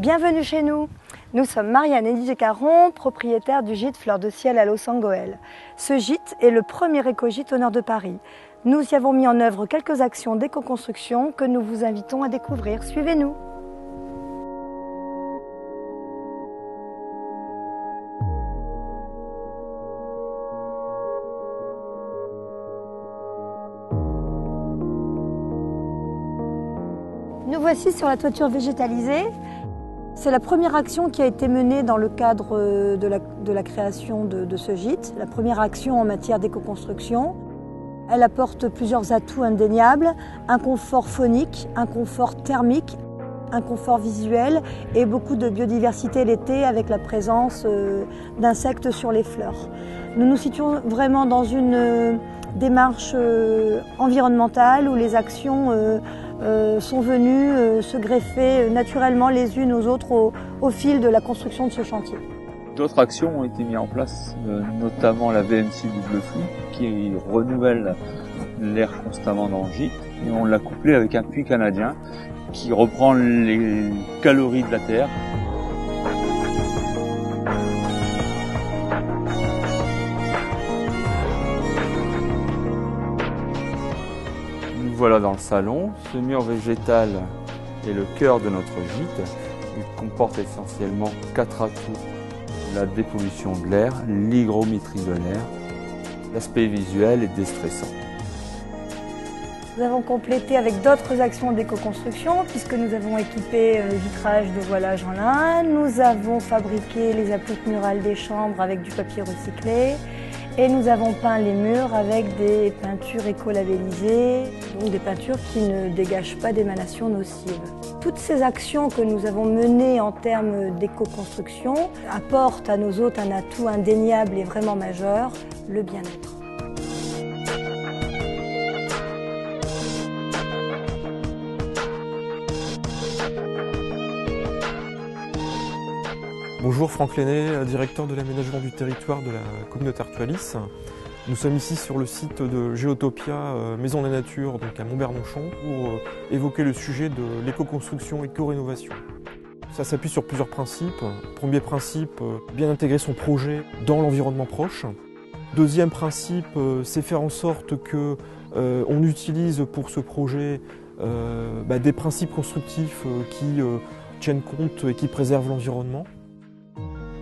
Bienvenue chez nous. Nous sommes Marianne et Didier Caron, propriétaires du gîte Fleur de Ciel à Los-Angeles. Ce gîte est le premier éco-gîte au nord de Paris. Nous y avons mis en œuvre quelques actions d'éco-construction que nous vous invitons à découvrir. Suivez-nous. Nous voici sur la toiture végétalisée. C'est la première action qui a été menée dans le cadre de la création de ce gîte, la première action en matière d'éco-construction. Elle apporte plusieurs atouts indéniables, un confort phonique, un confort thermique, un confort visuel et beaucoup de biodiversité l'été avec la présence d'insectes sur les fleurs. Nous nous situons vraiment dans une démarche environnementale où les actions sont venues se greffer naturellement les unes aux autres au fil de la construction de ce chantier. D'autres actions ont été mises en place, notamment la VMC double flux qui renouvelle l'air constamment dans le gîte, et on l'a couplé avec un puits canadien qui reprend les calories de la terre. Nous voilà dans le salon. Ce mur végétal est le cœur de notre gîte. Il comporte essentiellement 4 atouts. La dépollution de l'air, l'hygrométrie de l'air, l'aspect visuel est déstressant. Nous avons complété avec d'autres actions d'éco-construction puisque nous avons équipé le vitrage de voilage en lin, nous avons fabriqué les appliques murales des chambres avec du papier recyclé et nous avons peint les murs avec des peintures éco-labellisées, donc des peintures qui ne dégagent pas d'émanations nocives. Toutes ces actions que nous avons menées en termes d'éco-construction apportent à nos hôtes un atout indéniable et vraiment majeur, le bien-être. Bonjour, Franck Lenné, directeur de l'aménagement du territoire de la communauté Artualis. Nous sommes ici sur le site de Géotopia, Maison de la Nature, donc à Montbert-Longchamp, pour évoquer le sujet de l'éco-construction et éco-rénovation. Ça s'appuie sur plusieurs principes. Premier principe, bien intégrer son projet dans l'environnement proche. Deuxième principe, c'est faire en sorte qu'on utilise pour ce projet des principes constructifs qui tiennent compte et qui préservent l'environnement.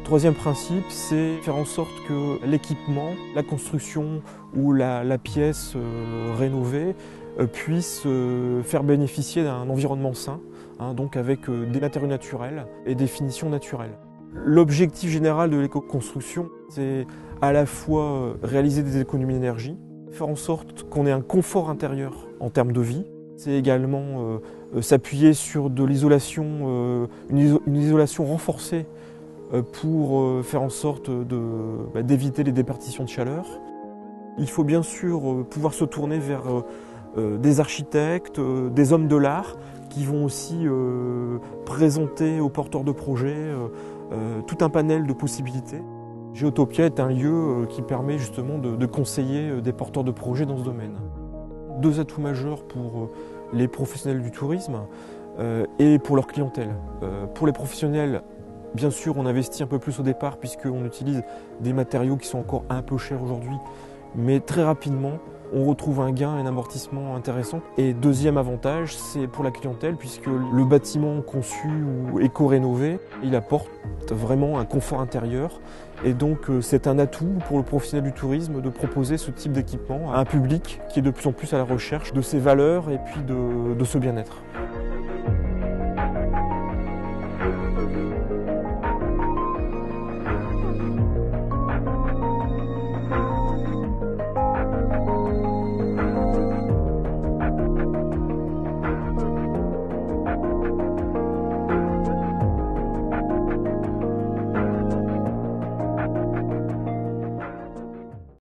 Troisième principe, c'est faire en sorte que l'équipement, la construction ou la pièce rénovée puisse faire bénéficier d'un environnement sain, donc avec des matériaux naturels et des finitions naturelles. L'objectif général de l'éco-construction, c'est à la fois réaliser des économies d'énergie, faire en sorte qu'on ait un confort intérieur en termes de vie. C'est également s'appuyer sur de l'isolation, une isolation renforcée pour faire en sorte d'éviter les déperditions de chaleur. Il faut bien sûr pouvoir se tourner vers des architectes, des hommes de l'art qui vont aussi présenter aux porteurs de projets tout un panel de possibilités. Géotopia est un lieu qui permet justement de conseiller des porteurs de projets dans ce domaine. Deux atouts majeurs pour les professionnels du tourisme et pour leur clientèle. Pour les professionnels, bien sûr, on investit un peu plus au départ puisqu'on utilise des matériaux qui sont encore un peu chers aujourd'hui, mais très rapidement, on retrouve un gain et un amortissement intéressant. Et deuxième avantage, c'est pour la clientèle puisque le bâtiment conçu ou éco-rénové, il apporte vraiment un confort intérieur. Et donc c'est un atout pour le professionnel du tourisme de proposer ce type d'équipement à un public qui est de plus en plus à la recherche de ces valeurs et puis de ce bien-être.